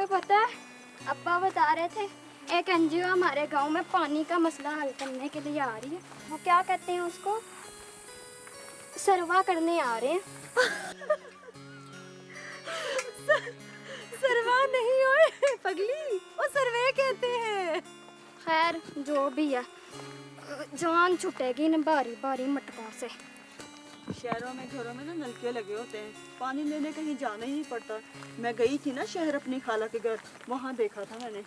तुम्हें पता है, अब्बा बता रहे थे एक एनजीओ हमारे गांव में पानी का मसला हल करने के लिए आ रही है। वो क्या कहते हैं उसको, सर्वा करने आ रहे हैं। सरवा नहीं होए पगली, वो सर्वे कहते हैं। खैर जो भी है, जान छुटेगी न बारी बारी मटकों से। शहरों में घरों में ना नलके लगे होते हैं, पानी लेने कहीं जाना ही नहीं पड़ता। मैं गई थी ना शहर अपनी खाला के घर, वहाँ देखा था मैंने।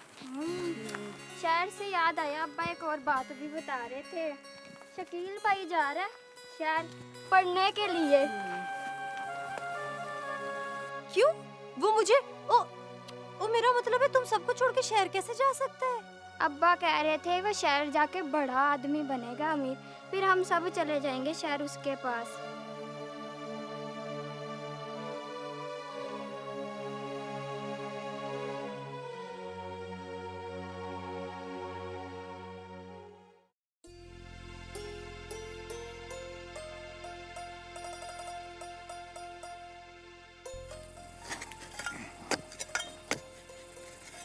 शहर से याद आया, अब्बा एक और बात भी बता रहे थे। शकील भाई जा रहा है शहर पढ़ने के लिए। क्यों? वो मुझे ओ मेरा मतलब है तुम सबको छोड़ के शहर कैसे जा सकते हैं? अब्बा कह रहे थे वो शहर जाके बड़ा आदमी बनेगा, अमीर, फिर हम सब चले जाएंगे शहर उसके पास।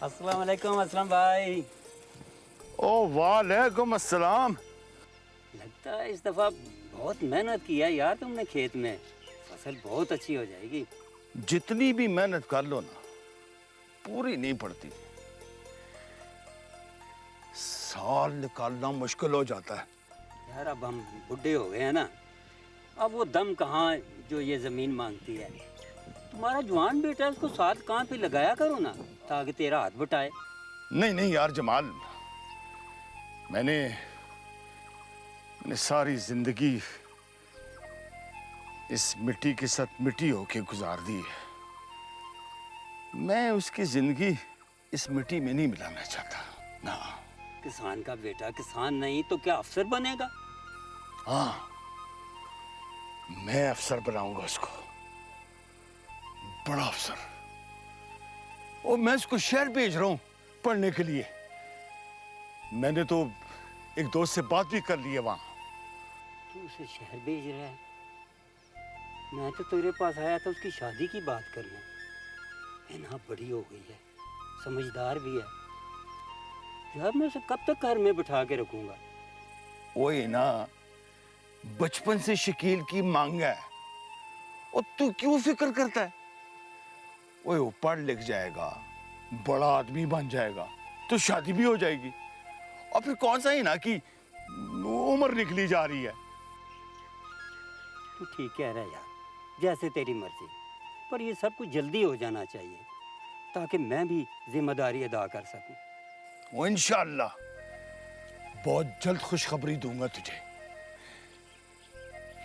अस्सलाम वालेकुम असलम भाई। ओ वालेकुम अस्सलाम। लगता है इस दफ़ा बहुत मेहनत की है यार तुमने खेत में, फसल बहुत अच्छी हो जाएगी। जितनी भी मेहनत कर लो ना, पूरी नहीं पड़ती। साल निकालना मुश्किल हो जाता है। यार अब हम बुढ़े हो गए हैं ना, अब वो दम कहाँ जो ये ज़मीन मांगती है। तुम्हारा जवान बेटा है, उसको साथ कहाँ पे लगाया करो ना, ताकि तेरा हाथ बटाए। नहीं नहीं यार जमाल, मैंने सारी जिंदगी इस मिट्टी के साथ मिट्टी होके गुजार दी है। मैं उसकी जिंदगी इस मिट्टी में नहीं मिलाना चाहता ना। किसान का बेटा किसान नहीं तो क्या अफसर बनेगा? हाँ, मैं अफसर बनाऊंगा उसको, बड़ा अफसर। और मैं उसको शहर भेज रहा हूं पढ़ने के लिए। मैंने तो एक दोस्त से बात भी कर ली है वहां। तू उसे शहर भेज रहा है? मैं तो तेरे पास आया था उसकी शादी की बात करने। है ना, बड़ी हो गई है, समझदार भी है यार। मैं उसे कब तक घर में बिठा के रखूंगा? वही ना, बचपन से शकील की मांग है। और तू क्यों फिक्र करता है? वो पढ़ लिख जाएगा, बड़ा आदमी बन जाएगा, तो शादी भी हो जाएगी। और फिर कौन सा ही ना कि उम्र निकली जा रही है। तू ठीक कह रहा है यार, जैसे तेरी मर्जी, पर ये सब कुछ जल्दी हो जाना चाहिए ताकि मैं भी जिम्मेदारी अदा कर सकूं। वो इंशाअल्लाह बहुत जल्द खुशखबरी दूंगा तुझे।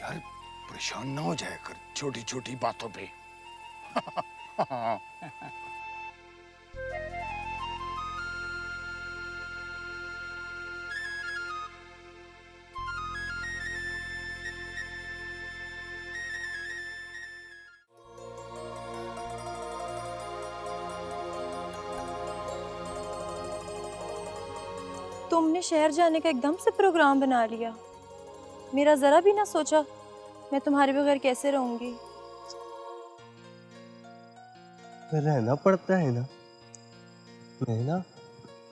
यार परेशान ना हो जाया कर छोटी छोटी बातों पे। तुमने शहर जाने का एकदम से प्रोग्राम बना लिया, मेरा जरा भी ना सोचा। मैं तुम्हारे बगैर कैसे रहूंगी? रहना पड़ता है ना। मैं ना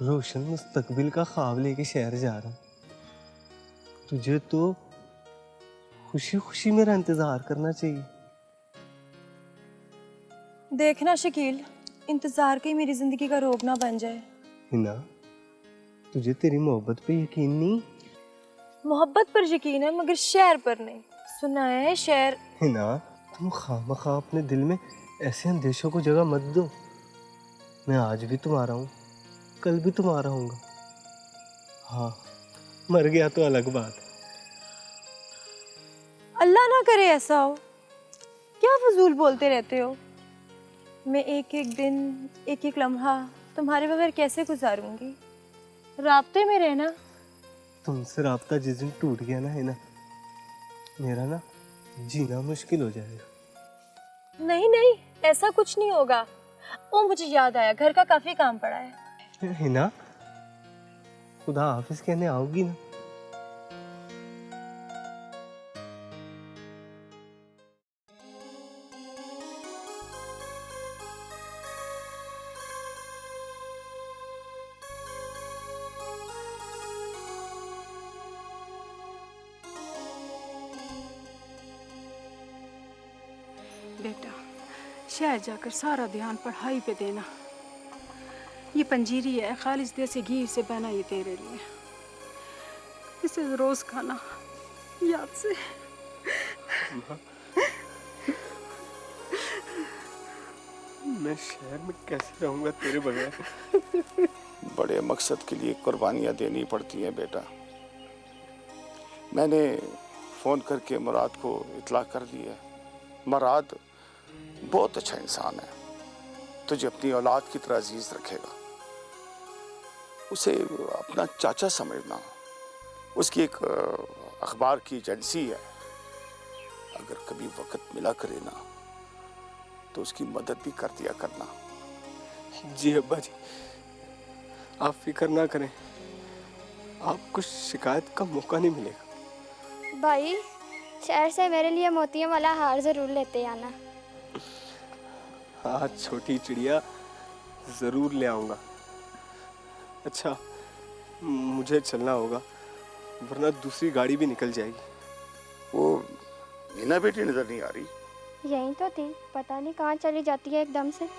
रोशन मुस्तकबिल का ख्वाब लेके शहर जा रहा हूँ। तुझे तो खुशी खुशी मेरा इंतजार करना चाहिए। देखना शकील, इंतजार की मेरी जिंदगी का रोग ना बन जाए। हिना, तुझे तेरी मोहब्बत पे यकीन नहीं? मोहब्बत पर यकीन है मगर शहर पर नहीं। सुना है शहर। हिना, तुम खामखा अपने दिल में ऐसे अंदेशों को जगह मत दो। मैं आज भी तुम्हारा हूँ, कल भी तुम्हारा हूँगा। हाँ, मर गया तो अलग बात है। अल्लाह ना करे ऐसा हो। क्या फजूल बोलते रहते हो? मैं एक एक दिन, एक एक लम्हा तुम्हारे बगैर कैसे गुजारूंगी? राब्ते में रहना। तुमसे राब्ता जिस दिन टूट गया ना, है ना, मेरा ना जीना मुश्किल हो जाएगा। नहीं नहीं, ऐसा कुछ नहीं होगा। ओ मुझे याद आया, घर का काफी काम पड़ा है। हिना, खुदा हाफिज कहने आओगी ना? शहर जाकर सारा ध्यान पढ़ाई पे देना। ये पंजीरी है खालिस देसी घी से बना, ये तेरे लिए। इसे रोज खाना याद से। मैं शहर में कैसे रहूंगा तेरे बगैर? बड़े मकसद के लिए कुर्बानियां देनी पड़ती हैं बेटा। मैंने फ़ोन करके मुराद को इतला कर दी है। मुराद बहुत अच्छा इंसान है, तुझे अपनी औलाद की तरह अजीज रखेगा। उसे अपना चाचा समझना। उसकी एक अखबार की एजेंसी है, अगर कभी वक्त मिला करे ना तो उसकी मदद भी कर दिया करना। जी अब्बा जी, आप फिक्र ना करें, आपको शिकायत का मौका नहीं मिलेगा। भाई शहर से मेरे लिए मोतियों वाला हार ज़रूर लेते आना। हाँ छोटी चिड़िया, ज़रूर ले आऊँगा। अच्छा मुझे चलना होगा, वरना दूसरी गाड़ी भी निकल जाएगी। वो मीना बेटी नजर नहीं आ रही? यहीं तो थी, पता नहीं कहाँ चली जाती है एकदम से।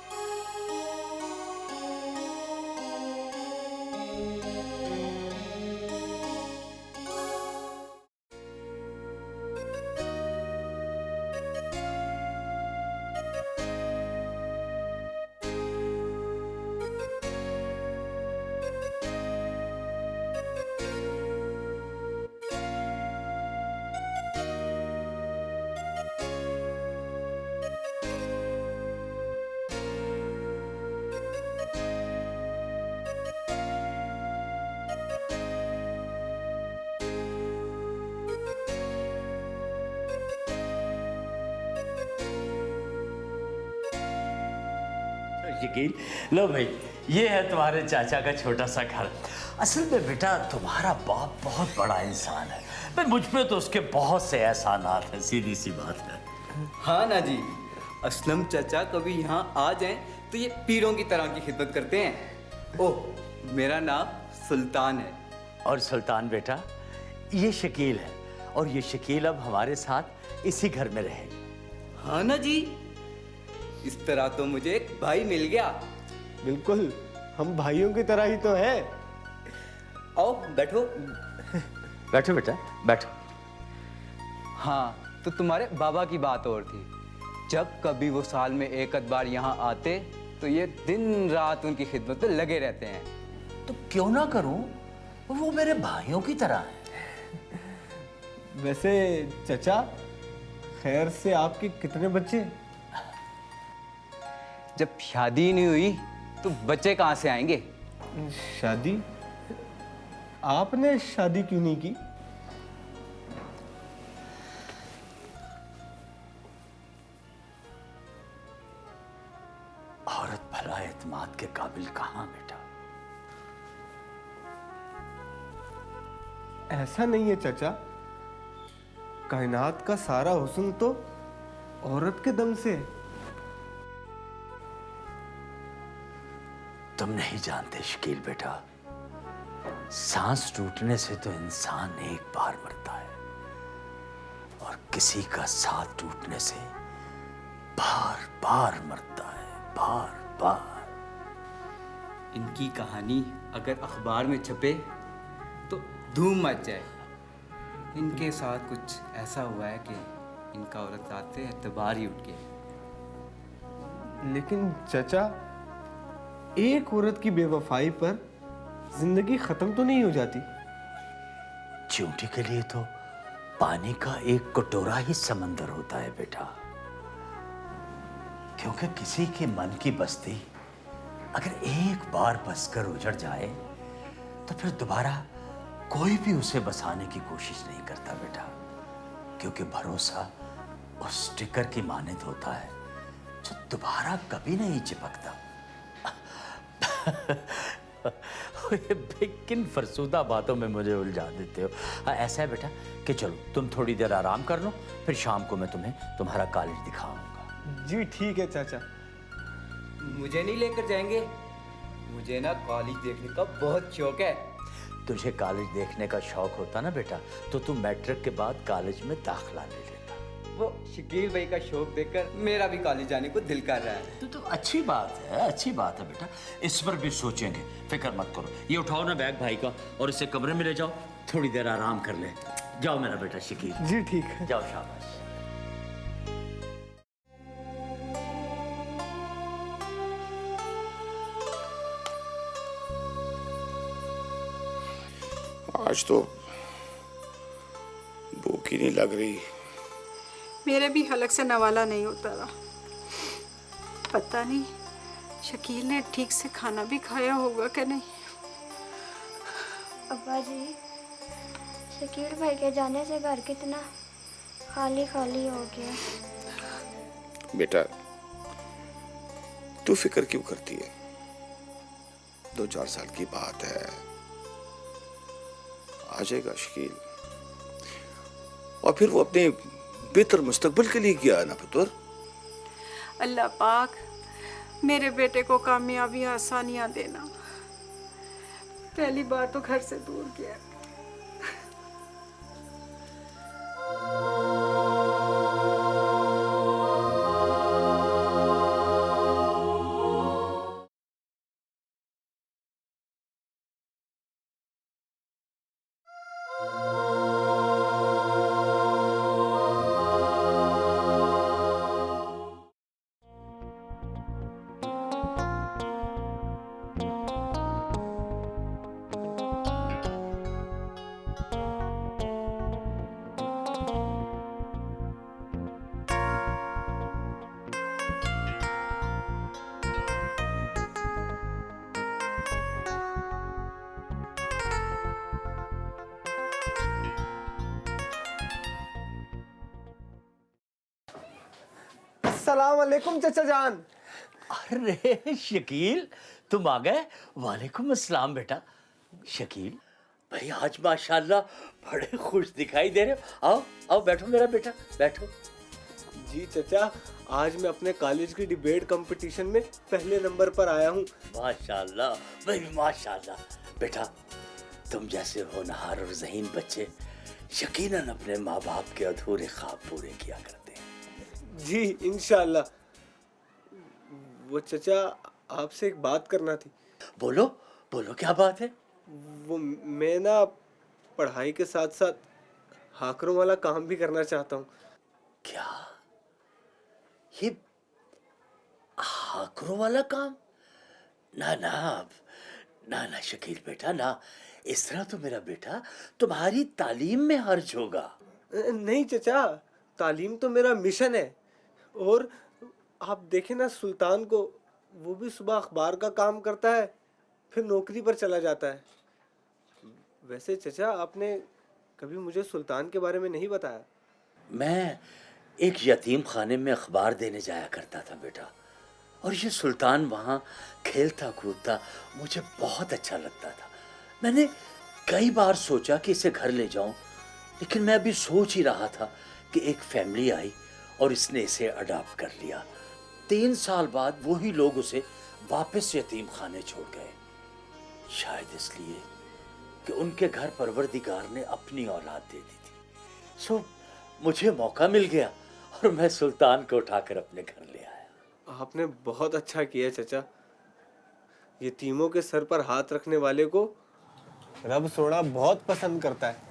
शकील, लो भाई, ये है तुम्हारे चाचा का छोटा सा घर। असल में बेटा तुम्हारा बाप बहुत बड़ा इंसान है, पर मुझ पे तो उसके बहुत से एहसानात हैं, सीधी सी बात है। हाँ ना जी, असलम चाचा कभी यहाँ आ जाएं तो ये पीरों की तरह की खिदमत करते हैं। ओह, मेरा नाम सुल्तान है। और सुल्तान बेटा, ये शकील है, और ये शकील अब हमारे साथ इसी घर में रहेगा। हाँ ना जी, इस तरह तो मुझे एक भाई मिल गया। बिल्कुल, हम भाइयों की तरह ही तो है। आओ बैठो। बैठो बेटा, बैठो। हाँ, तो तुम्हारे बाबा की बात और थी। जब कभी वो साल में एक आध बार यहाँ आते तो ये दिन रात उनकी खिदमत में लगे रहते हैं। तो क्यों ना करूं, वो मेरे भाइयों की तरह है। वैसे चचा, खैर से आपके कितने बच्चे? जब शादी ही नहीं हुई तो बच्चे कहाँ से आएंगे? शादी? आपने शादी क्यों नहीं की? औरत भला एतमाद के काबिल कहाँ बेटा? ऐसा नहीं है चचा, कायनात का सारा हुस्न तो औरत के दम से है। तुम नहीं जानते शकील बेटा, सांस टूटने से तो इंसान एक बार मरता है, और किसी का साथ टूटने से बार बार मरता है, बार बार। इनकी कहानी अगर अखबार में छपे तो धूम मच जाए। इनके साथ कुछ ऐसा हुआ है कि इनका औरत जात से एतबार ही उठ गया। लेकिन चचा, एक औरत की बेवफाई पर जिंदगी खत्म तो नहीं हो जाती। चींटी के लिए तो पानी का एक कटोरा ही समंदर होता है बेटा, क्योंकि किसी के मन की बस्ती अगर एक बार बसकर उजड़ जाए तो फिर दोबारा कोई भी उसे बसाने की कोशिश नहीं करता बेटा, क्योंकि भरोसा उस स्टिकर की मानद होता है जो दोबारा कभी नहीं चिपकता। किन फरसूदा बातों में मुझे उलझा देते हो। ऐसा है बेटा कि चलो तुम थोड़ी देर आराम कर लो, फिर शाम को मैं तुम्हें तुम्हारा कॉलेज दिखाऊंगा। जी ठीक है चाचा। मुझे नहीं लेकर जाएंगे? मुझे ना कॉलेज देखने का बहुत शौक है। तुझे कॉलेज देखने का शौक होता ना बेटा, तो तू मैट्रिक के बाद कॉलेज में दाखिला ले लेता। वो शकील भाई का शौक देखकर मेरा भी कॉलेज जाने को दिल कर रहा है। तो अच्छी बात है बेटा, इस पर भी सोचेंगे, फिक्र मत करो। ये उठाओ ना बैग भाई का और इसे कमरे में ले जाओ, थोड़ी देर आराम कर ले। जाओ मेरा बेटा शकील। जी ठीक है। जाओ, शाबाश। आज तो भूख ही नहीं लग रही। मेरे भी हलक से नवाला नहीं होता रहा। पता नहीं शकील ने ठीक से खाना भी खाया होगा कि नहीं। अब्बा जी, शकील भाई के जाने से घर कितना खाली खाली हो गया। बेटा तू फिक्र क्यों करती है? 2-4 साल की बात है, आ जाएगा शकील। और फिर वो अपने बेहतर मुस्तकबिल के लिए गया ना पुत्र। अल्लाह पाक मेरे बेटे को कामयाबी आसानियां देना। पहली बार तो घर से दूर गया। अस्सलाम वालेकुम चचा जान। अरे शकील, तुम आ गए। वालेकुम अस्सलाम बेटा। शकील भाई आज माशाल्लाह बड़े खुश दिखाई दे रहे हो। आओ आओ बैठो मेरा बेटा, बैठो। जी चचा, आज मैं अपने कॉलेज की डिबेट कंपटीशन में पहले नंबर पर आया हूँ। माशाल्लाह भाई माशाल्लाह। बेटा तुम जैसे होनहार और ज़हीन बच्चे यकीनन अपने माँ बाप के अधूरे ख्वाब पूरे किया करते हैं। जी इंशाल्लाह। वो चचा, आपसे एक बात करना थी। बोलो बोलो, क्या बात है? वो मैं ना पढ़ाई के साथ साथ हाकरों वाला काम भी करना चाहता हूँ। क्या ये हाकरों वाला काम? ना ना ना ना शकील बेटा ना, इस तरह तो मेरा बेटा तुम्हारी तालीम में हर्ज होगा। नहीं चचा, तालीम तो मेरा मिशन है। और आप देखें ना सुल्तान को, वो भी सुबह अखबार का काम करता है, फिर नौकरी पर चला जाता है। वैसे चचा, आपने कभी मुझे सुल्तान के बारे में नहीं बताया। मैं एक यतीम खाने में अखबार देने जाया करता था बेटा, और ये सुल्तान वहाँ खेलता कूदता मुझे बहुत अच्छा लगता था। मैंने कई बार सोचा कि इसे घर ले जाऊं, लेकिन मैं अभी सोच ही रहा था कि एक फैमिली आई और इसने इसे अडॉप्ट कर लिया। 3 साल बाद वही लोग उसे वापस यतीम खाने छोड़ गए, शायद इसलिए कि उनके घर परवरदिगार ने अपनी औलाद दे दी थी। सो मुझे मौका मिल गया और मैं सुल्तान को उठाकर अपने घर ले आया। आपने बहुत अच्छा किया चचा। यतीमों के सर पर हाथ रखने वाले को रब सोना बहुत पसंद करता है।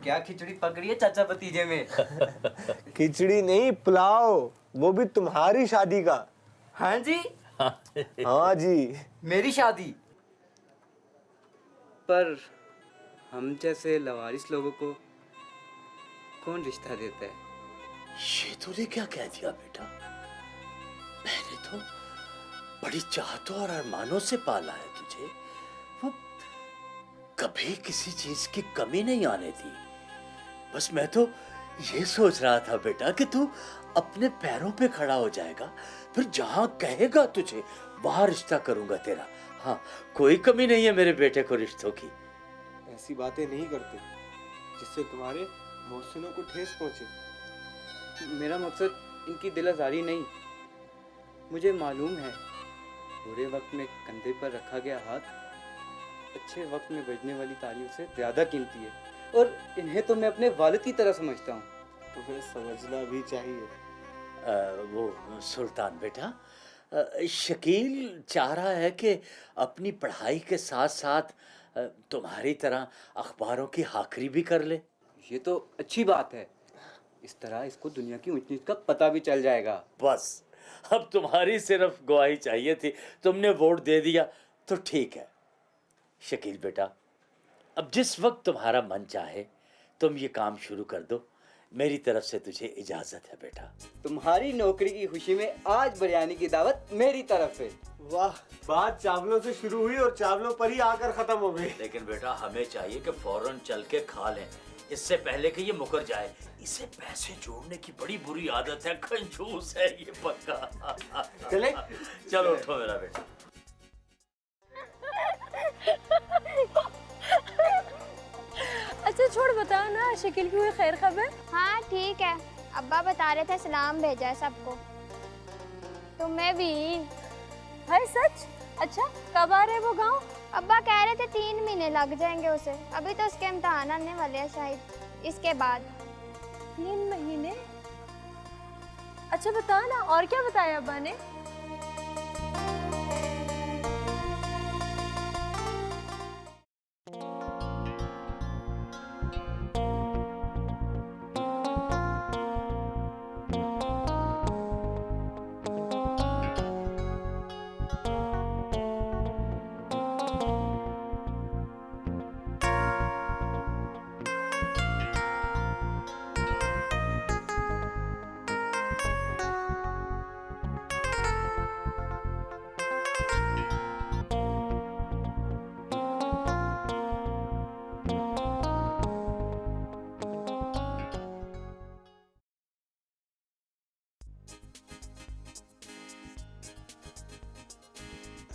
क्या खिचड़ी पक रही है चाचा भतीजे में? खिचड़ी नहीं, पुलाव, वो भी तुम्हारी शादी का। हाँ जी। हाँ जी। मेरी शादी? पर हम जैसे लवारिस लोगों को कौन रिश्ता देता है? ये तूने क्या कह दिया बेटा? मैंने तो बड़ी चाहतों और अरमानों से पाला है तुझे। वो कभी किसी चीज की कमी नहीं आने दी। बस मैं तो ये सोच रहा था बेटा कि तू अपने पैरों पे खड़ा हो जाएगा, फिर जहां कहेगा तुझे वहां रिश्ता करूंगा तेरा। हाँ, कोई कमी नहीं है मेरे बेटे को रिश्तों की। ऐसी बातें नहीं करते जिससे तुम्हारे मोहसिनों को ठेस पहुंचे। मेरा मकसद इनकी दिल आज़ारी नहीं। मुझे मालूम है बुरे वक्त में कंधे पर रखा गया हाथ अच्छे वक्त में बजने वाली तालियों से ज़्यादा कीमती है, और इन्हें तो मैं अपने वालिद की तरह समझता हूँ। तुम्हें समझना भी चाहिए। वो सुल्तान बेटा, शकील चाह रहा है कि अपनी पढ़ाई के साथ साथ तुम्हारी तरह अखबारों की हाकरी भी कर ले। ये तो अच्छी बात है, इस तरह इसको दुनिया की ऊंच नीच का पता भी चल जाएगा। बस अब तुम्हारी सिर्फ गवाही चाहिए थी, तुमने वोट दे दिया तो ठीक है। शकील बेटा, अब जिस वक्त तुम्हारा मन चाहे तुम ये काम शुरू कर दो, मेरी तरफ से तुझे इजाजत है बेटा। तुम्हारी नौकरी की खुशी में आज बिरयानी की दावत मेरी तरफ से। वाह, बात चावलों से शुरू हुई और चावलों पर ही आकर खत्म हो गई। लेकिन बेटा हमें चाहिए कि फौरन चल के खा लें, इससे पहले कि ये मुकर जाए। इसे पैसे जोड़ने की बड़ी बुरी आदत है, कंजूस है ये पक्का। चले? चलो उठो मेरा बेटा। अच्छा छोड़, बताओ ना शकील की कोई खैर खबर? हाँ ठीक है, अब्बा बता रहे थे सलाम भेजा है सबको, तुम्हें भी। है सच? अच्छा कब आ रहे वो गांव? अब्बा कह रहे थे 3 महीने लग जाएंगे उसे, अभी तो उसके इम्तहान आने वाले हैं, शायद इसके बाद। 3 महीने? अच्छा बता ना, और क्या बताया अब्बा ने?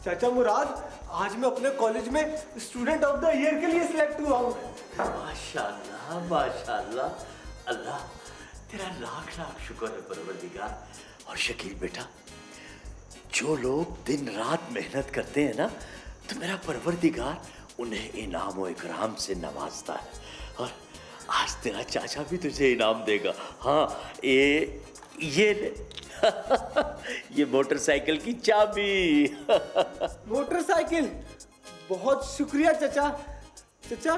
चाचा मुराद, आज मैं अपने कॉलेज में स्टूडेंट ऑफ द ईयर के लिए सिलेक्ट हुआ हूँ। माशाल्लाह माशाल्लाह, अल्लाह तेरा लाख लाख शुक्र है परवरदिगार। और शकील बेटा, जो लोग दिन रात मेहनत करते हैं ना, तो मेरा परवरदिगार उन्हें इनाम व इकराम से नवाजता है। और आज तेरा चाचा भी तुझे इनाम देगा। हाँ, ये ले। ये मोटरसाइकिल की चाबी। मोटरसाइकिल? बहुत शुक्रिया चाचा। चाचा,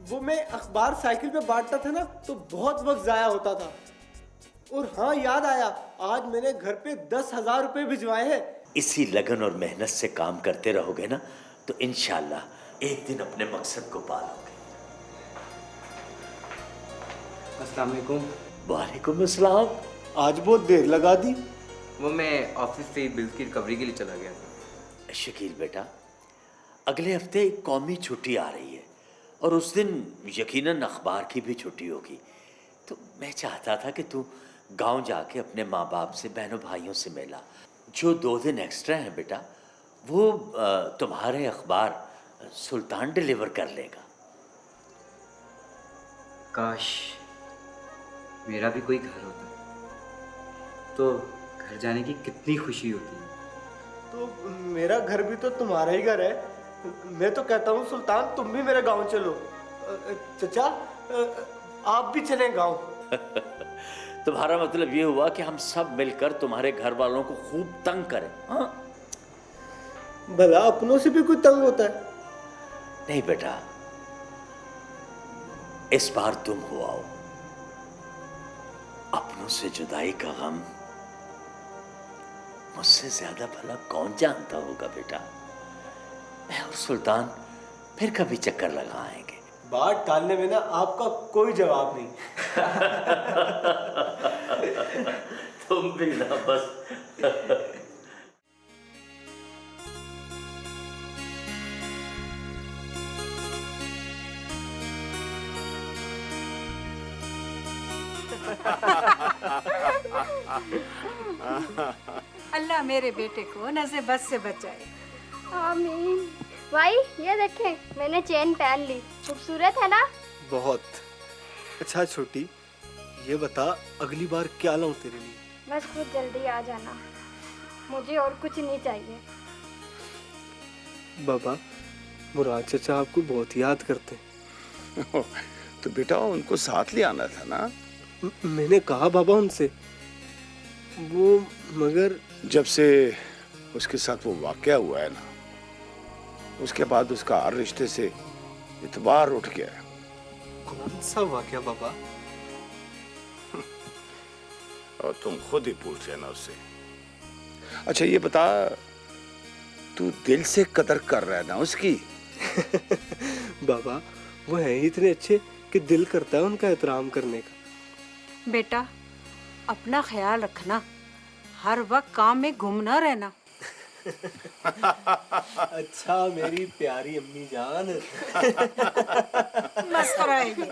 वो मैं अखबार साइकिल पे बांटता था ना, तो बहुत वक्त जाया होता था। और हाँ, याद आया, आज मैंने घर पे 10,000 रुपए भिजवाए हैं। इसी लगन और मेहनत से काम करते रहोगे ना, तो इंशाल्लाह एक दिन अपने मकसद को पालोगे। अस्सलाम वालेकुम। वालेकुम अस्सलाम। आज बहुत देर लगा दी। वो मैं ऑफिस से बिल की रिकवरी के लिए चला गया था। शकील बेटा, अगले हफ्ते एक कौमी छुट्टी आ रही है और उस दिन यकीनन अखबार की भी छुट्टी होगी। तो मैं चाहता था कि तू गांव जाके अपने माँ बाप से, बहनों भाइयों से मिला। जो 2 दिन एक्स्ट्रा हैं बेटा, वो तुम्हारे अखबार सुल्तान डिलीवर कर लेगा। काश मेरा भी कोई घर होता, तो घर जाने की कितनी खुशी होती है। तो मेरा घर भी तो तुम्हारा ही घर है। मैं तो कहता हूँ सुल्तान, तुम भी मेरे गांव चलो। चाचा, आप भी चलें गांव। तुम्हारा मतलब ये हुआ कि हम सब मिलकर तुम्हारे घर वालों को खूब तंग करें? हाँ? भला अपनों से भी कोई तंग होता है? नहीं बेटा, इस बार तुम हो आओ। अपनों से जुदाई का गम मुझसे ज्यादा भला कौन जानता होगा बेटा। मैं और सुल्तान फिर कभी चक्कर लगाएंगे। बात टालने में ना आपका कोई जवाब नहीं। तुम भी ना बस। अल्लाह मेरे बेटे को नज़े बस से बचाए। आमीन। भाई ये देखें, मैंने चेन पहन ली, खूबसूरत है ना? बहुत अच्छा। छोटी, ये बता अगली बार क्या लाऊं तेरे लिए? बस खुद जल्दी आ जाना, मुझे और कुछ नहीं चाहिए। बाबा, मुराद चाचा आपको बहुत याद करते हैं। तो बेटा उनको साथ ले आना था ना। मैंने कहा बाबा उनसे, वो मगर जब से उसके साथ वो वाकया हुआ है ना, उसके बाद उसका हर रिश्ते से इतबार उठ गया है। कौन सा वाकया बाबा? और तुम खुद ही पूछ लेना उससे। अच्छा ये बता, तू दिल से कदर कर रहा है ना उसकी? बाबा वो हैं ही इतने अच्छे कि दिल करता है उनका एहतराम करने का। बेटा अपना ख्याल रखना, हर वक्त काम में गुम न रहना। अच्छा मेरी प्यारी अम्मी जान। मस्करा है ये।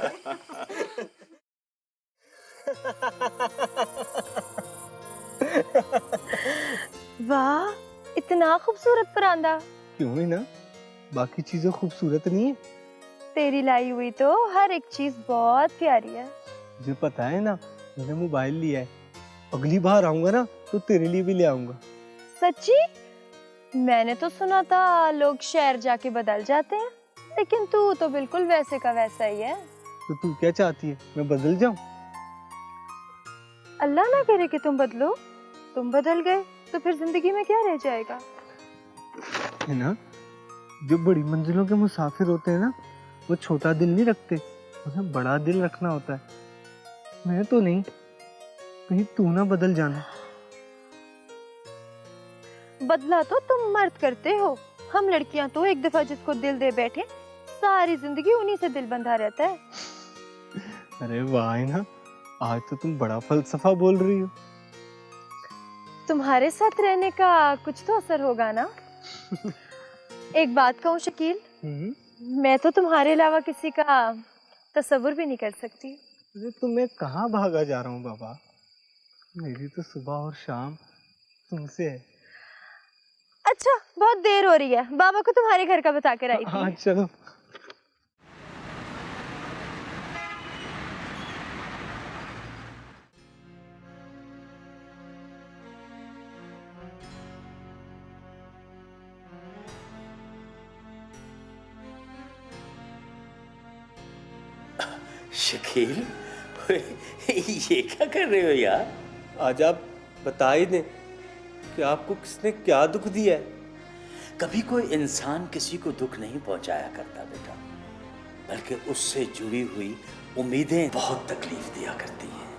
वाह, इतना खूबसूरत परांदा। क्यों ही ना, बाकी चीजें खूबसूरत नहीं है? तेरी लाई हुई तो हर एक चीज बहुत प्यारी है। मुझे पता है ना, मैंने मोबाइल लिया है, अगली बार आऊंगा ना तो तेरे लिए भी ले आऊंगा। सच्ची? मैंने तो सुना था लोग शहर जाके बदल जाते हैं, लेकिन तू तो बिल्कुल वैसे का वैसा ही है। तो तू क्या चाहती है, मैं बदल जाऊं? अल्लाह ना करे कि तुम बदलो। तुम बदल गए तो फिर जिंदगी में क्या रह जाएगा? है ना, जो बड़ी मंजिलों के मुसाफिर होते हैं ना, वो छोटा दिल नहीं रखते, उन्हें बड़ा दिल रखना होता है। मैं तो नहीं, कहीं तू ना बदल जाना। बदला तो तुम मर्द करते हो, हम लड़कियां तो एक दफा जिसको दिल दे बैठे सारी जिंदगी उन्हीं से दिल बंधा रहता है। अरे वाह है ना, आज तो तुम बड़ा फलसफा बोल रही हो। तुम्हारे साथ रहने का कुछ तो असर होगा ना। एक बात कहूँ शकील, मैं तो तुम्हारे अलावा किसी का तसव्वुर भी नहीं कर सकती। अरे तो मैं कहाँ भागा जा रहा हूँ बाबा, मेरी तो सुबह और शाम तुमसे है। अच्छा बहुत देर हो रही है, बाबा को तुम्हारे घर का बता कर आई हाँ थी। चलो। शकील, ये क्या कर रहे हो यार? आज आप बता ही दें कि आपको किसने क्या दुख दिया है। कभी कोई इंसान किसी को दुख नहीं पहुंचाया करता बेटा, बल्कि उससे जुड़ी हुई उम्मीदें बहुत तकलीफ दिया करती हैं।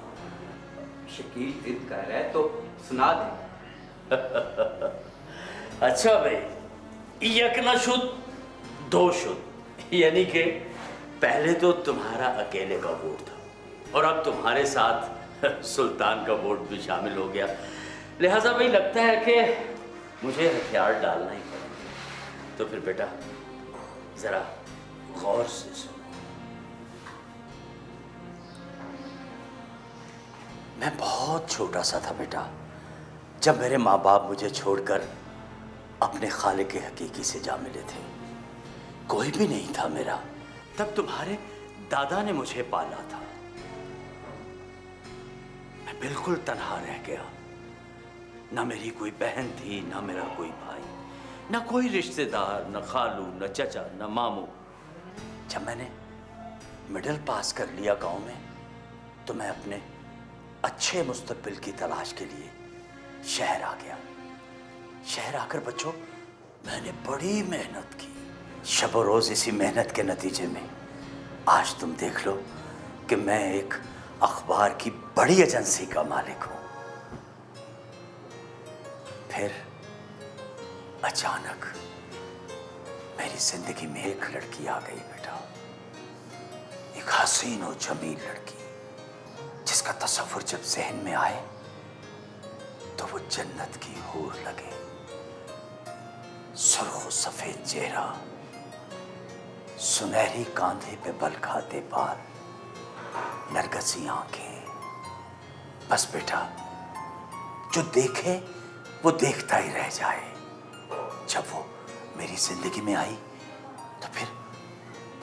शकील जिद कर रहा है तो सुना दे। अच्छा भाई, एक न शुद्ध दो शुद्ध, यानी कि पहले तो तुम्हारा अकेले का वोट था और अब तुम्हारे साथ सुल्तान का वोट भी शामिल हो गया। लिहाजा भाई लगता है कि मुझे हथियार डालना ही पड़ेगा। तो फिर बेटा जरा गौर से सुनो। मैं बहुत छोटा सा था बेटा जब मेरे माँ बाप मुझे छोड़कर अपने खालिक हकीकी से जा मिले थे। कोई भी नहीं था मेरा। तब तुम्हारे दादा ने मुझे पाला था। मैं बिल्कुल तन्हा रह गया। ना मेरी कोई बहन थी, ना मेरा कोई भाई, ना कोई रिश्तेदार, ना खालू, ना चचा, ना मामू। जब मैंने मिडिल पास कर लिया गांव में, तो मैं अपने अच्छे मुस्तकबिल की तलाश के लिए शहर आ गया। शहर आकर बच्चों मैंने बड़ी मेहनत की। शब और रोज इसी मेहनत के नतीजे में आज तुम देख लो कि मैं एक अखबार की बड़ी एजेंसी का मालिक हूं। फिर अचानक मेरी जिंदगी में एक लड़की आ गई बेटा, एक हसीन और जमील लड़की जिसका तस्वुर जब जहन में आए तो वो जन्नत की हूर लगे। सुर्ख सफेद चेहरा, सुनहरी कांधे पे बल खाते बाल, नरगसी आंखें। बस बेटा जो देखे वो देखता ही रह जाए। जब वो मेरी जिंदगी में आई तो फिर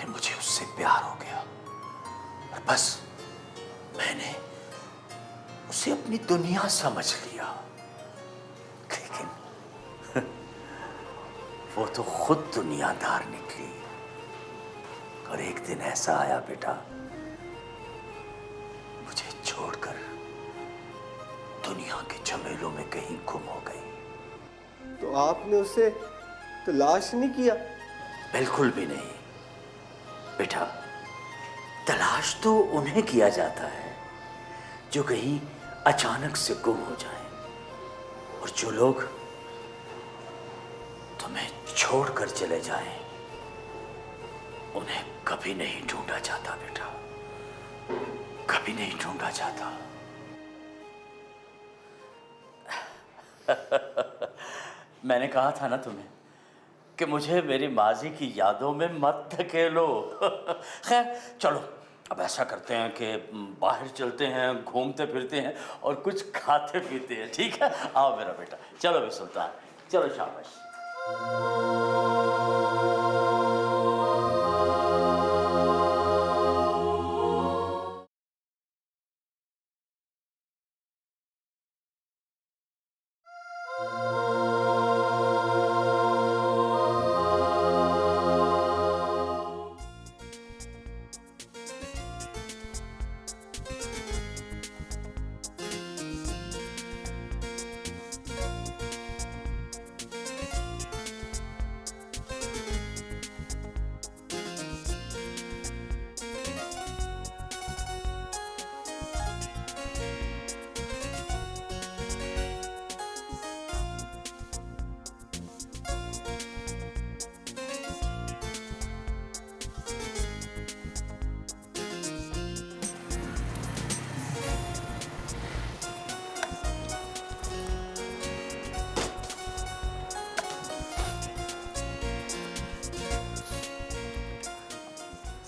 मुझे उससे प्यार हो गया और बस मैंने उसे अपनी दुनिया समझ लिया। लेकिन वो तो खुद दुनियादार निकली और एक दिन ऐसा आया बेटा, मुझे छोड़ दुनिया के झमेलों में कहीं गुम हो गई। तो आपने उसे तलाश नहीं किया? बिल्कुल भी नहीं बेटा, तलाश तो उन्हें किया जाता है जो कहीं अचानक से गुम हो जाए, और जो लोग तुम्हें छोड़कर चले जाएं, उन्हें कभी नहीं ढूंढा जाता बेटा, कभी नहीं ढूंढा जाता। मैंने कहा था ना तुम्हें कि मुझे मेरी माजी की यादों में मत धकेलो। खैर चलो, अब ऐसा करते हैं कि बाहर चलते हैं, घूमते फिरते हैं और कुछ खाते पीते हैं, ठीक है? आओ मेरा बेटा, चलो बे सुल्तान, चलो शाबाश।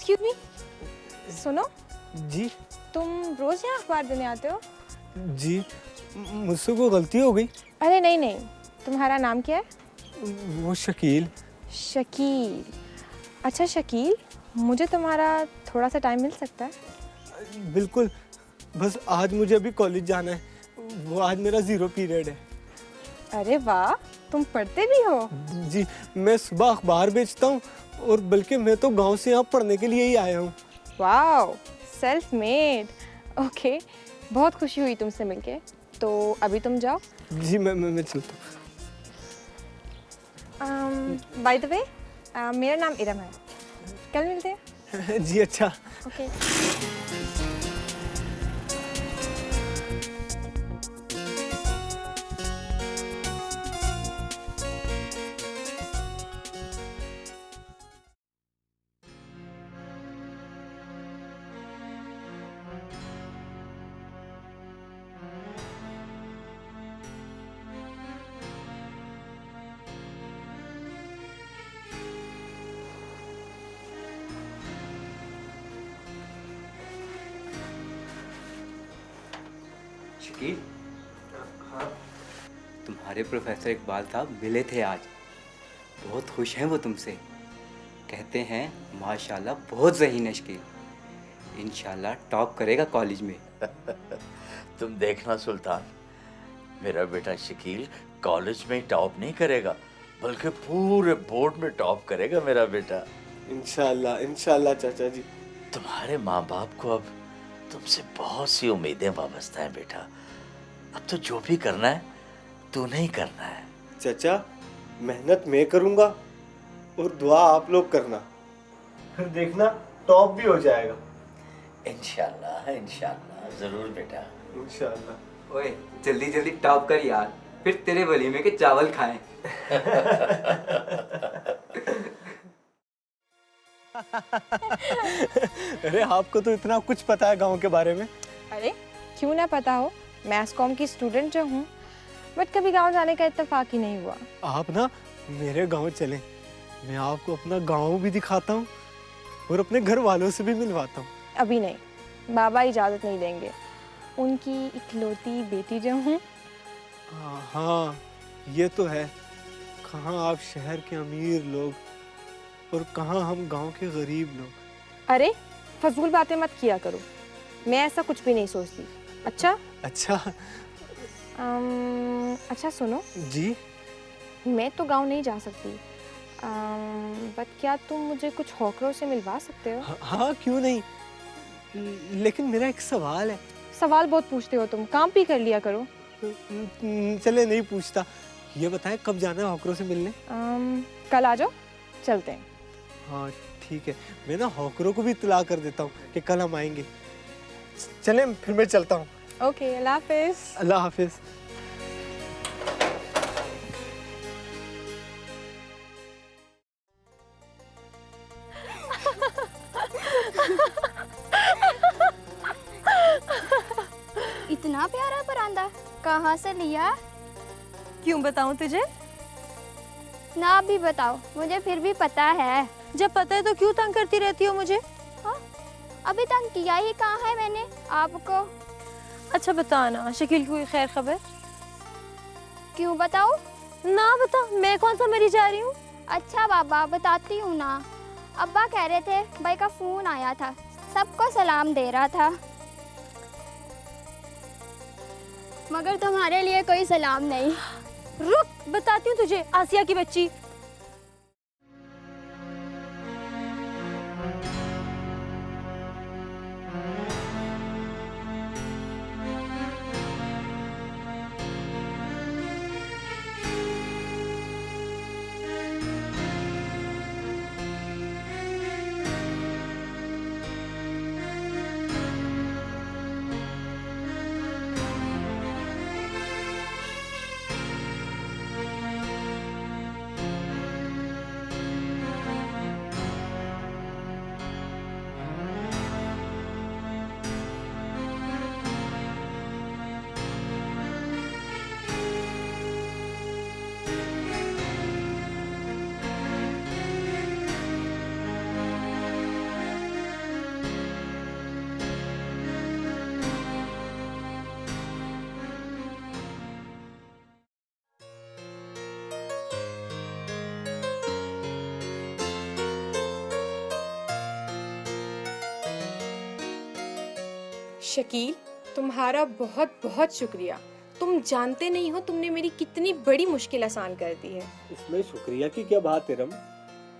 एक्सक्यूज मी, सुनो, जी तुम रोज यहाँ अखबार देने आते हो? जी, मुझसे कोई गलती हो गई? अरे नहीं नहीं, तुम्हारा नाम क्या है? वो शकील। शकील। अच्छा शकील, मुझे तुम्हारा थोड़ा सा टाइम मिल सकता है? बिल्कुल, बस आज मुझे अभी कॉलेज जाना है, वो आज मेरा 0 पीरियड है। अरे वाह, तुम पढ़ते भी हो? जी, मैं सुबह अखबार बेचता हूँ, और बल्कि मैं तो गांव से यहाँ पढ़ने के लिए ही आया हूँ। Wow, self made. ओके, बहुत खुशी हुई तुमसे मिलके। तो अभी तुम जाओ। जी मैं चलता बाय द वे, मेरा नाम इरम है, कल मिलते हैं। हूँ। जी अच्छा। ओके। शकील, तुम्हारे प्रोफेसर इकबाल साहब मिले थे आज, बहुत खुश हैं वो तुमसे। कहते हैं माशाल्लाह बहुत ज़हीन है शकील, इंशाल्लाह टॉप करेगा कॉलेज में। तुम देखना सुल्तान, मेरा बेटा शकील कॉलेज में टॉप नहीं करेगा, बल्कि पूरे बोर्ड में टॉप करेगा मेरा बेटा। इंशाल्लाह इंशाल्लाह चाचा जी। तुम्हारे माँ बाप को अब तुमसे बहुत सी उम्मीदें वाबस्ता हैं बेटा। अब तो जो भी करना है तू नहीं करना है। चाचा, मेहनत मैं करूँगा और दुआ आप लोग करना, फिर देखना टॉप भी हो जाएगा। इंशाल्लाह इंशाल्लाह, ज़रूर बेटा, इंशाल्लाह। ओए जल्दी जल्दी टॉप कर यार, फिर तेरे वलीमे के चावल खाएं। अरे आपको तो इतना कुछ पता है गांव के बारे में। अरे क्यों ना पता हो, मैथ्स कॉम की स्टूडेंट जो हूँ, बट कभी गांव जाने का इत्तेफाक ही नहीं हुआ। आप ना मेरे गांव चलें, मैं आपको अपना गांव भी दिखाता हूँ और अपने घर वालों से भी मिलवाता हूँ। अभी नहीं, बाबा इजाज़त नहीं देंगे। उनकी इकलौती बेटी जो हूँ। हाँ ये तो है, कहाँ आप शहर के अमीर लोग और कहाँ हम गांव के गरीब लोग। अरे फजूल बातें मत किया करो, मैं ऐसा कुछ भी नहीं सोचती। अच्छा अच्छा। अच्छा सुनो जी। मैं तो गांव नहीं जा सकती, बट क्या तुम मुझे कुछ हॉकरों से मिलवा सकते हो? हाँ क्यों नहीं, लेकिन मेरा एक सवाल है। सवाल बहुत पूछते हो तुम, काम भी कर लिया करो। चले नहीं पूछता। ये बताएं कब जाना है हॉकरों से मिलने? कल आ जाओ, चलते हैं। हाँ ठीक है, मैं ना हॉकरों को भी इत्तला कर देता हूँ कि कल हम आएंगे। चलें फिर मैं चलता हूँ। ओके, अल्लाह हाफिज। अल्लाह हाफिज। इतना प्यारा परांदा कहाँ से लिया? क्यों बताऊं तुझे? ना भी बताओ, मुझे फिर भी पता है। जब पता है तो क्यों तंग करती रहती हो मुझे? हाँ, अभी तक किया ही कहाँ है मैंने आपको? अच्छा बता ना, शकील की कोई खैर खबर? क्यों बताओ? ना बता, मैं कौन सा मरी जा रही हूँ? अच्छा बाबा बताती हूँ ना। अब्बा कह रहे थे भाई का फोन आया था, सबको सलाम दे रहा था, मगर तुम्हारे लिए कोई सलाम नहीं। रुक, बताती हूँ तुझे, आसिया की बच्ची। शकील, तुम्हारा बहुत बहुत शुक्रिया। तुम जानते नहीं हो तुमने मेरी कितनी बड़ी मुश्किल आसान कर दी है। इसमें शुक्रिया की क्या बात है रम?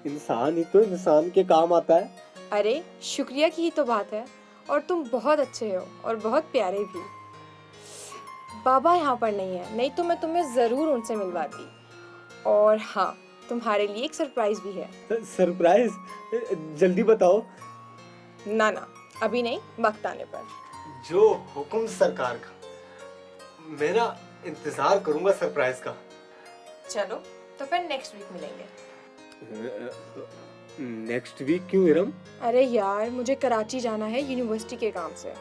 इंसान ही तो इंसान के काम आता है। अरे शुक्रिया की ही तो बात है। और तुम बहुत अच्छे हो और बहुत प्यारे भी। बाबा यहाँ पर नहीं है, नहीं तो मैं तुम्हें ज़रूर उनसे मिलवाती। और हाँ, तुम्हारे लिए एक सरप्राइज भी है। सरप्राइज? जल्दी बताओ। ना ना, अभी नहीं, वक्त आने पर। जो हुक्म सरकार का। मैं ना इंतजार करूंगा सरप्राइज का। चलो तो फिर नेक्स्ट वीक मिलेंगे। नेक्स्ट वीक क्यों इरम? अरे यार, मुझे कराची जाना है यूनिवर्सिटी के काम से।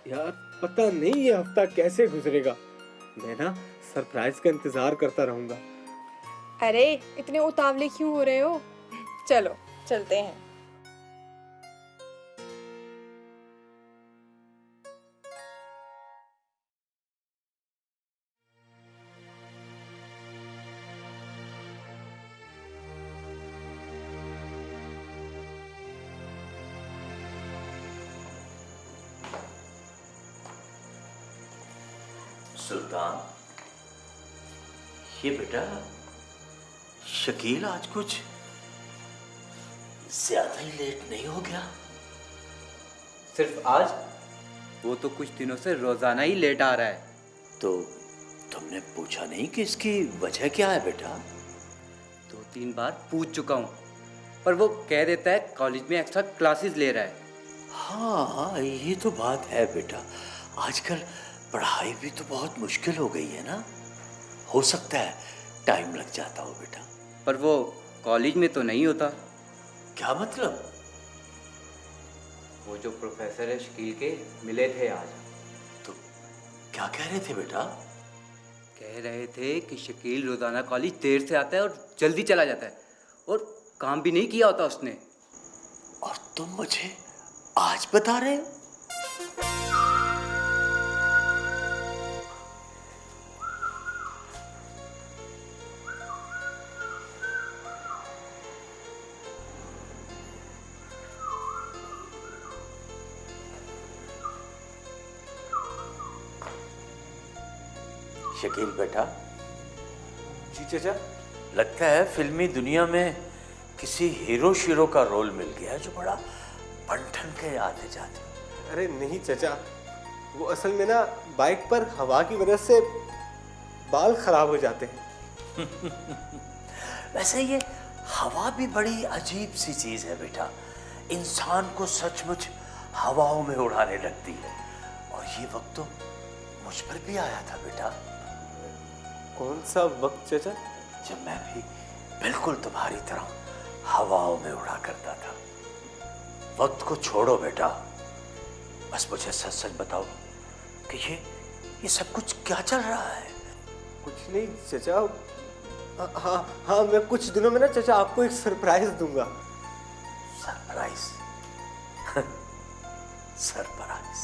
यार पता नहीं ये हफ्ता कैसे गुजरेगा। मैं ना सरप्राइज का इंतजार करता रहूंगा। अरे इतने उतावले क्यों हो रहे हो? चलो चलते हैं। सुल्तान, ये बेटा शकील आज कुछ ज्यादा ही लेट नहीं हो गया? सिर्फ आज? वो तो कुछ दिनों से रोजाना ही लेट आ रहा है। तो तुमने पूछा नहीं कि इसकी वजह क्या है बेटा? 2-3 बार पूछ चुका हूँ, पर वो कह देता है कॉलेज में एक्स्ट्रा क्लासेस ले रहा है। हाँ, ये तो बात है बेटा। आजकल पढ़ाई भी तो बहुत मुश्किल हो गई है ना। हो सकता है टाइम लग जाता हो बेटा। पर वो कॉलेज में तो नहीं होता। क्या मतलब? वो जो प्रोफेसर है शकील के, मिले थे आज। तो क्या कह रहे थे बेटा? कह रहे थे कि शकील रोजाना कॉलेज देर से आता है और जल्दी चला जाता है, और काम भी नहीं किया होता उसने। और तुम मुझे आज बता रहे हो? शकील बेटा। जी चाचा। लगता है फिल्मी दुनिया में किसी हीरो शीरो का रोल मिल गया जो बड़ा बनठन के आते जाते। अरे नहीं चाचा, वो असल में ना बाइक पर हवा की वजह से बाल खराब हो जाते हैं। वैसे ये हवा भी बड़ी अजीब सी चीज है बेटा, इंसान को सचमुच हवाओं में उड़ाने लगती है। और ये वक्त तो मुझ पर भी आया था बेटा। कौन सा वक्त चाचा? जब मैं भी बिल्कुल तुम्हारी तरह हवाओं में उड़ा करता था। वक्त को छोड़ो बेटा, बस मुझे सच सच बताओ कि ये सब कुछ क्या चल रहा है? कुछ नहीं चाचा। हाँ हाँ, मैं कुछ दिनों में ना चाचा आपको एक सरप्राइज दूंगा। सरप्राइज? सरप्राइज?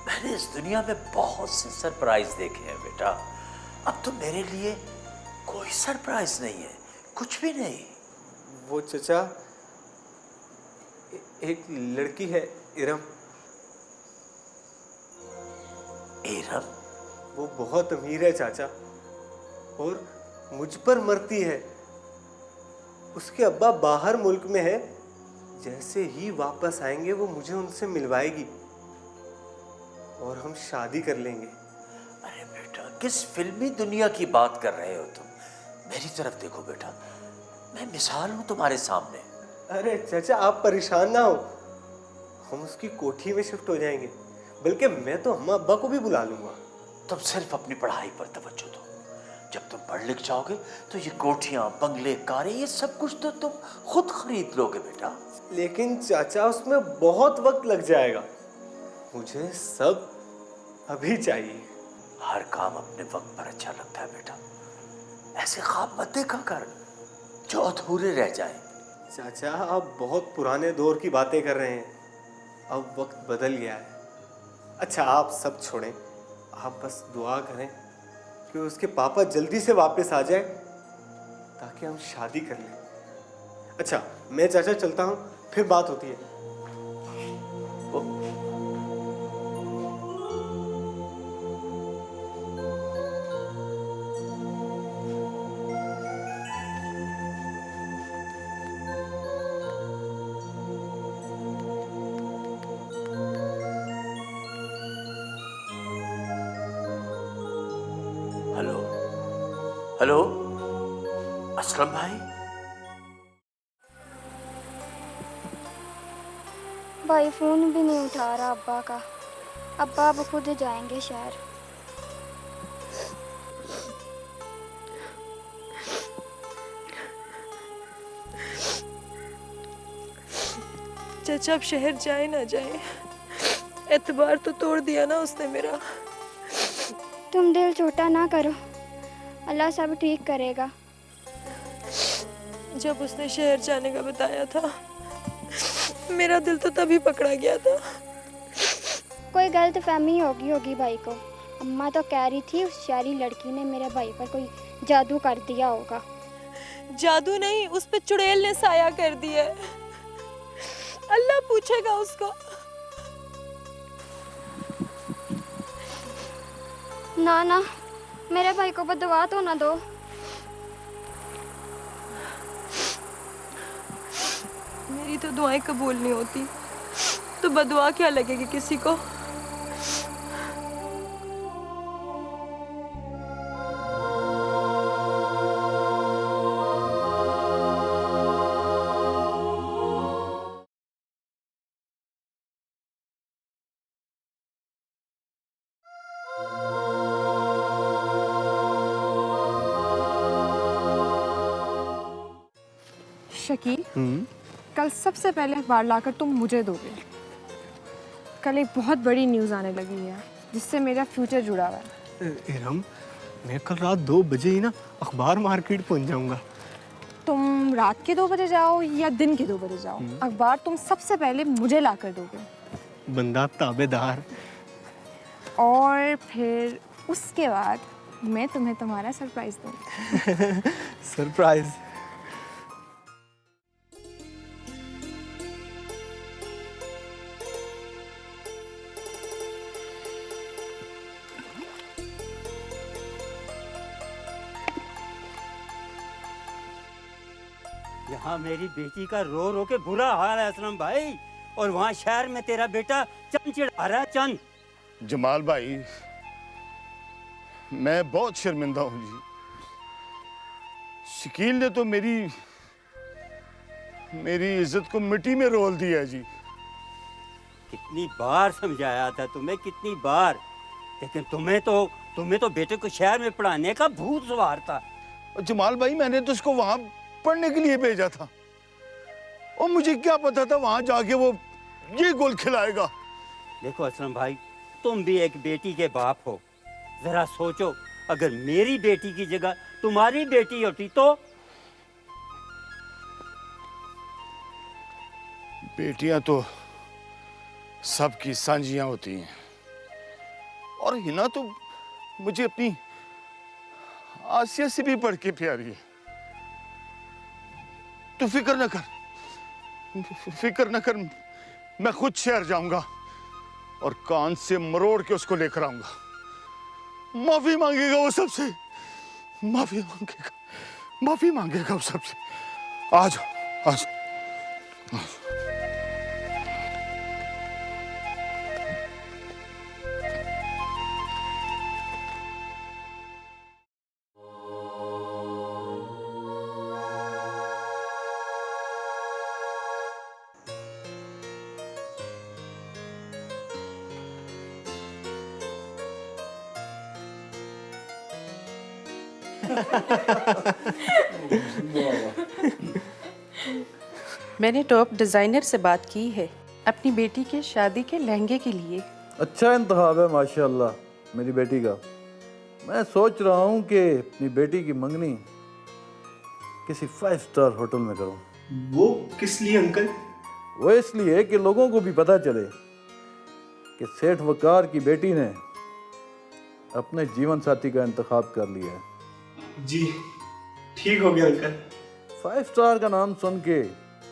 मैंने इस दुनिया में बहुत से सरप्राइज देखे हैं बेटा, अब तो मेरे लिए कोई सरप्राइज नहीं है, कुछ भी नहीं। वो चाचा, एक लड़की है इरम। इरम? वो बहुत अमीर है चाचा, और मुझ पर मरती है। उसके अब्बा बाहर मुल्क में है, जैसे ही वापस आएंगे वो मुझे उनसे मिलवाएगी और हम शादी कर लेंगे। अरे बेटा, किस फिल्मी दुनिया की बात कर रहे हो तुम? मेरी तरफ देखो बेटा, मैं मिसाल हूं तुम्हारे सामने। अरे चाचा, आप परेशान ना हो, हम उसकी कोठी में शिफ्ट हो जाएंगे। बल्कि मैं तो अम्मा अब्बा को भी बुला लूंगा। तुम सिर्फ अपनी पढ़ाई पर तवज्जो दो। जब तुम पढ़ लिख जाओगे तो ये कोठियां, बंगले, कारें, ये सब कुछ तो तुम खुद खरीद लोगे बेटा। लेकिन चाचा, उसमें बहुत वक्त लग जाएगा। मुझे सब अभी चाहिए। हर काम अपने वक्त पर अच्छा लगता है बेटा, ऐसे ख्वाब मत देखा कर जो अधूरे रह जाए। चाचा, आप बहुत पुराने दौर की बातें कर रहे हैं, अब वक्त बदल गया है। अच्छा, आप सब छोड़ें, आप बस दुआ करें कि उसके पापा जल्दी से वापस आ जाए ताकि हम शादी कर लें। अच्छा, मैं चाचा चलता हूँ, फिर बात होती है। हेलो हेलो, असलम भाई। भाई फ़ोन भी नहीं उठा रहा अब्बा का। अब्बा अब खुद जाएंगे शहर। चाचा अब शहर जाए ना जाए, एतबार तो तोड़ दिया ना उसने मेरा। तुम दिल छोटा ना करो, अल्लाह सब ठीक करेगा। जब उसने शहर जाने का बताया था, मेरा दिल तो तभी पकड़ा गया था। कोई गलत फहमी होगी भाई को। अम्मा तो कह रही थी उस शहरी लड़की ने मेरे भाई पर कोई जादू कर दिया होगा। जादू नहीं, उस पे चुड़ैल ने साया कर दिया है। अल्लाह पूछेगा उसको। ना ना, मेरे भाई को बददुआ तो ना दो। मेरी तो दुआएं कबूल नहीं होती, तो बदुआ क्या लगेगी किसी को। शकील, कल सबसे पहले अखबार लाकर तुम मुझे दोगे। कल एक बहुत बड़ी न्यूज़ आने लगी है जिससे मेरा फ्यूचर जुड़ा हुआ है। इरम, मैं कल रात 2 बजे ही ना अखबार मार्केट पहुंच जाऊंगा। तुम रात के 2 बजे जाओ या दिन के 2 बजे जाओ, अखबार तुम सबसे पहले मुझे लाकर दोगे। बंदा ताबेदार। और फिर उसके बाद मैं तुम्हें तुम्हारा सरप्राइज दूंगी। सरप्राइज? यहाँ मेरी बेटी का रो रो के बुरा हाल है असलम भाई, और वहाँ शहर में तेरा बेटा चंद चिढ़ा रहा है। चंद जमाल भाई, मैं बहुत शर्मिंदा हूं जी। शकील ने तो मेरी इज्जत को मिट्टी में रोल दिया जी। कितनी बार समझाया था तुम्हें, कितनी बार, लेकिन तुम्हें तो बेटे को शहर में पढ़ाने का भूत सवार था। और जमाल भाई, मैंने तो उसको वहां पढ़ने के लिए भेजा था, और मुझे क्या पता था वहां जाके वो ये गोल खिलाएगा। देखो असलम भाई, तुम भी एक बेटी के बाप हो, जरा सोचो, अगर मेरी बेटी की जगह तुम्हारी बेटी होती तो। बेटियां तो सबकी सांझियां होती हैं, और हिना तो मुझे अपनी आसिया से भी बढ़ के प्यारी है। तू फिक्र न कर, मैं खुद शहर जाऊंगा और कान से मरोड़ के उसको लेकर आऊंगा। माफी मांगेगा वो सबसे, माफी मांगेगा वो सबसे। आज मैंने टॉप डिज़ाइनर से बात की है अपनी बेटी के शादी के लहंगे के लिए। अच्छा इंतखाब है माशाल्लाह मेरी बेटी का। मैं सोच रहा हूँ कि अपनी बेटी की मंगनी किसी 5 स्टार होटल में करूँ। वो किस लिए अंकल? वो इसलिए कि लोगों को भी पता चले कि सेठ वकार की बेटी ने अपने जीवन साथी का इंतखाब कर लिया है। जी ठीक हो गया अंकल। 5 स्टार का नाम सुन के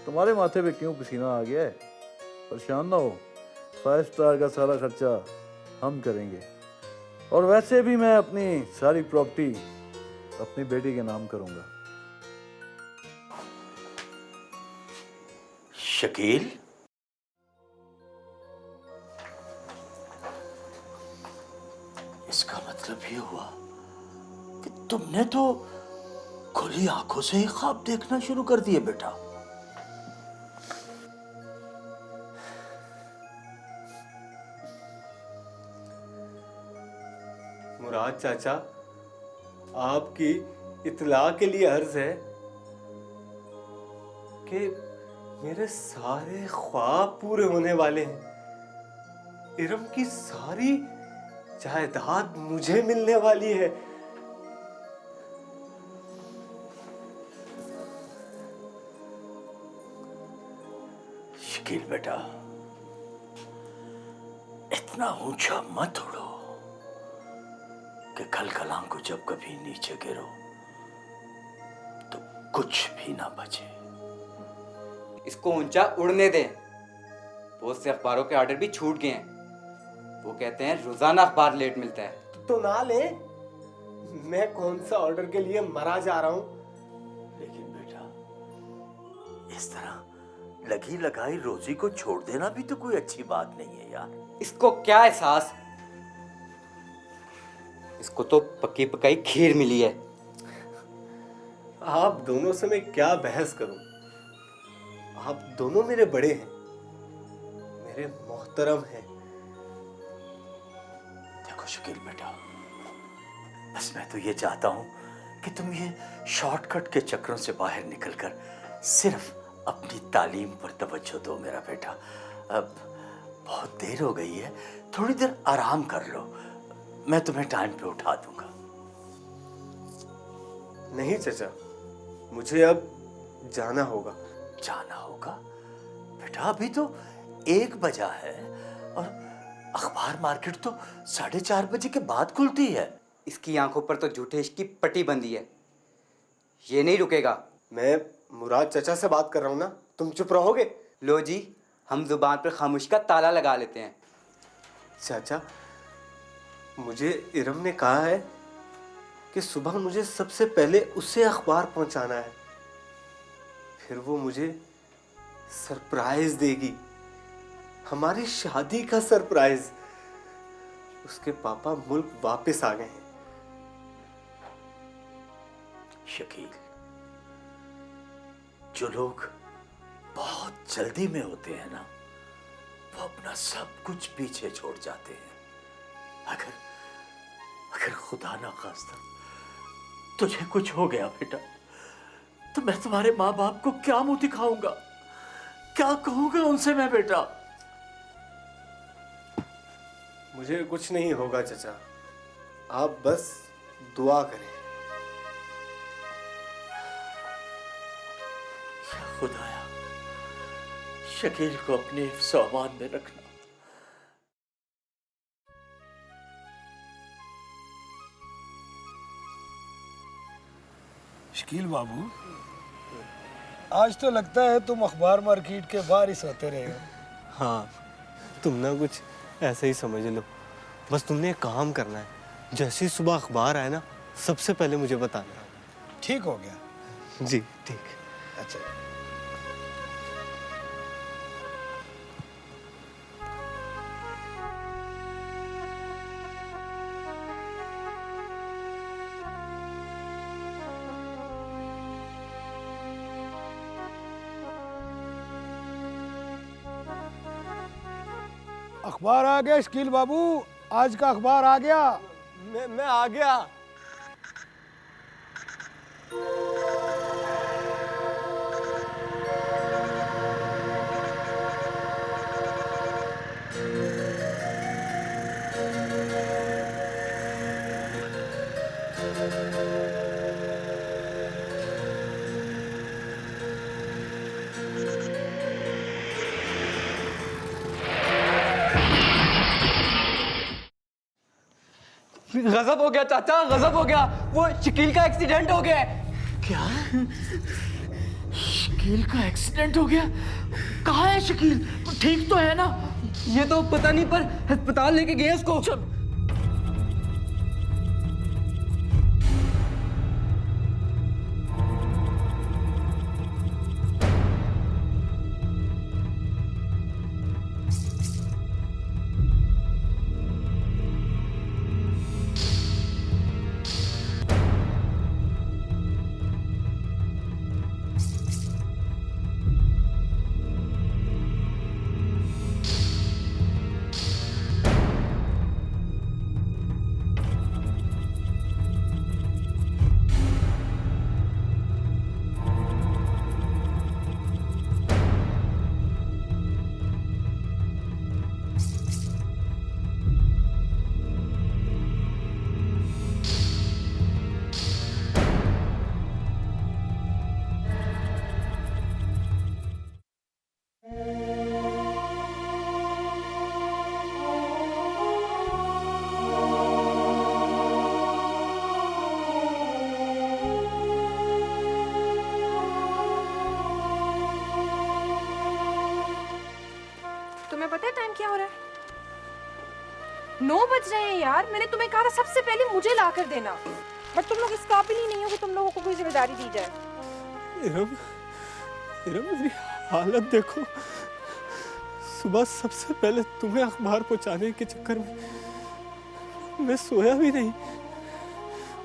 तुम्हारे माथे पे क्यों पसीना आ गया है? परेशान ना हो, 5 स्टार का सारा खर्चा हम करेंगे, और वैसे भी मैं अपनी सारी प्रॉपर्टी अपनी बेटी के नाम करूंगा। शकील, इसका मतलब ये हुआ कि तुमने तो खुली आंखों से ही ख्वाब देखना शुरू कर दिए बेटा। मुराद चाचा, आपकी इत्तला के लिए अर्ज है कि मेरे सारे ख्वाब पूरे होने वाले हैं। इरम की सारी जायदाद मुझे मिलने वाली है। शकील बेटा, इतना ऊंचा मत उड़ो कि कल कलाम को जब कभी नीचे गिरो तो कुछ भी ना बचे। इसको ऊंचा उड़ने दें। बहुत से अखबारों के ऑर्डर भी छूट गए हैं। वो कहते हैं रोजाना अखबार लेट मिलता है। तो ना ले, मैं कौन सा ऑर्डर के लिए मरा जा रहा हूं। लेकिन बेटा, इस तरह लगी लगाई रोजी को छोड़ देना भी तो कोई अच्छी बात नहीं है यार। इसको क्या एहसास, इसको तो पक्की पकाई खीर मिली है। आप दोनों से मैं क्या बहस करूं? आप दोनों मेरे बड़े हैं, मेरे मोहतरम हैं। देखो शकील बेटा, बस मैं तो ये चाहता हूं कि तुम ये शॉर्टकट के चक्रों से बाहर निकलकर सिर्फ अपनी तालीम पर तवज्जो दो मेरा बेटा। अब बहुत देर हो गई है, थोड़ी देर आराम कर लो, मैं तुम्हें टाइम पे उठा दूंगा। नहीं चाचा, मुझे अब जाना होगा। जाना होगा बेटा? अभी तो 1 बजा है और अखबार मार्केट तो 4:30 बजे के बाद खुलती है। इसकी आंखों पर तो झूठे इश्क की पट्टी बंधी है, ये नहीं रुकेगा। मैं मुराद चाचा से बात कर रहा हूँ ना, तुम चुप रहोगे? लो जी, हम जुबान पर खामोश का ताला लगा लेते हैं। चाचा, मुझे इरम ने कहा है कि सुबह मुझे सबसे पहले उससे अखबार पहुंचाना है, फिर वो मुझे सरप्राइज देगी, हमारी शादी का सरप्राइज। उसके पापा मुल्क वापस आ गए हैं। शकील, जो लोग बहुत जल्दी में होते हैं ना, वो अपना सब कुछ पीछे छोड़ जाते हैं। अगर अगर खुदा ना खास्ता तुझे कुछ हो गया बेटा, तो मैं तुम्हारे माँ बाप को क्या मुंह दिखाऊंगा, क्या कहूंगा उनसे मैं बेटा? मुझे कुछ नहीं होगा चचा, आप बस दुआ करें। खुदाया, शकील को अपने हिफ्ज़ व अमान में रखना। शकील बाबू, आज तो लगता है तुम अखबार मार्केट के बाहर ही सोते रहे हो। हाँ, तुम ना कुछ ऐसे ही समझ लो। बस तुमने एक काम करना है, जैसे ही सुबह अखबार आए ना, सबसे पहले मुझे बताना। ठीक हो गया? जी ठीक। अच्छा। अखबार आ गया शकील बाबू, आज का अखबार आ गया। मैं आ गया। गजब हो गया चाचा, गजब हो गया। वो शकील का एक्सीडेंट हो गया है। क्या? शकील का एक्सीडेंट हो गया? कहाँ है शकील? ठीक तो है ना? ये तो पता नहीं, पर अस्पताल लेके गए उसको। तुम्हें पता है टाइम क्या हो रहा है? 9 बज रहे हैं यार। मैंने तुम्हें कहा था सबसे पहले मुझे ला कर देना, बट तुम लोग इस काबिल ही नहीं हो कि तुम लोगों को कोई जिम्मेदारी दी जाए। इरम, मेरी हालत देखो। सुबह सबसे पहले तुम्हें अखबार पहुंचाने के चक्कर में मैं सोया भी नहीं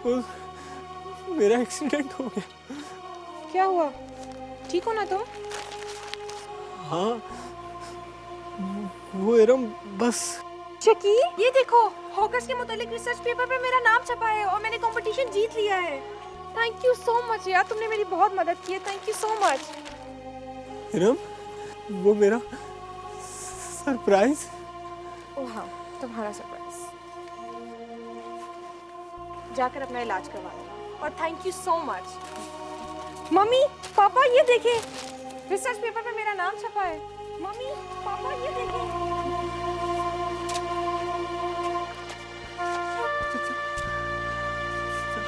और मेरा एक्सीडेंट हो गया। क्या हुआ? ठीक हो ना तुम? हाँ, वो इरम बस। शकील, ये देखो, हॉकर्स के मुतालिक रिसर्च पेपर पे मेरा नाम छपा है और मैंने कंपटीशन जीत लिया है। थैंक यू सो मच यार, तुमने मेरी बहुत मदद की है। Thank you so much. Iram, वो मेरा सरप्राइज। ओह हाँ, तुम्हारा सरप्राइज। जाकर अपना इलाज करवा लो और thank you so much. Mummy, पापा ये देखें, रिसर्च पेपर पे मेरा नाम छपा है। मम्मी, पापा ये देखें।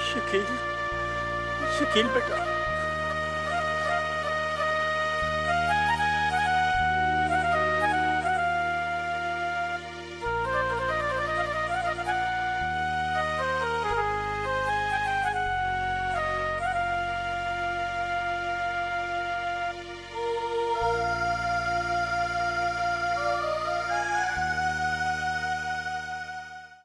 शकील, शकील बेटा,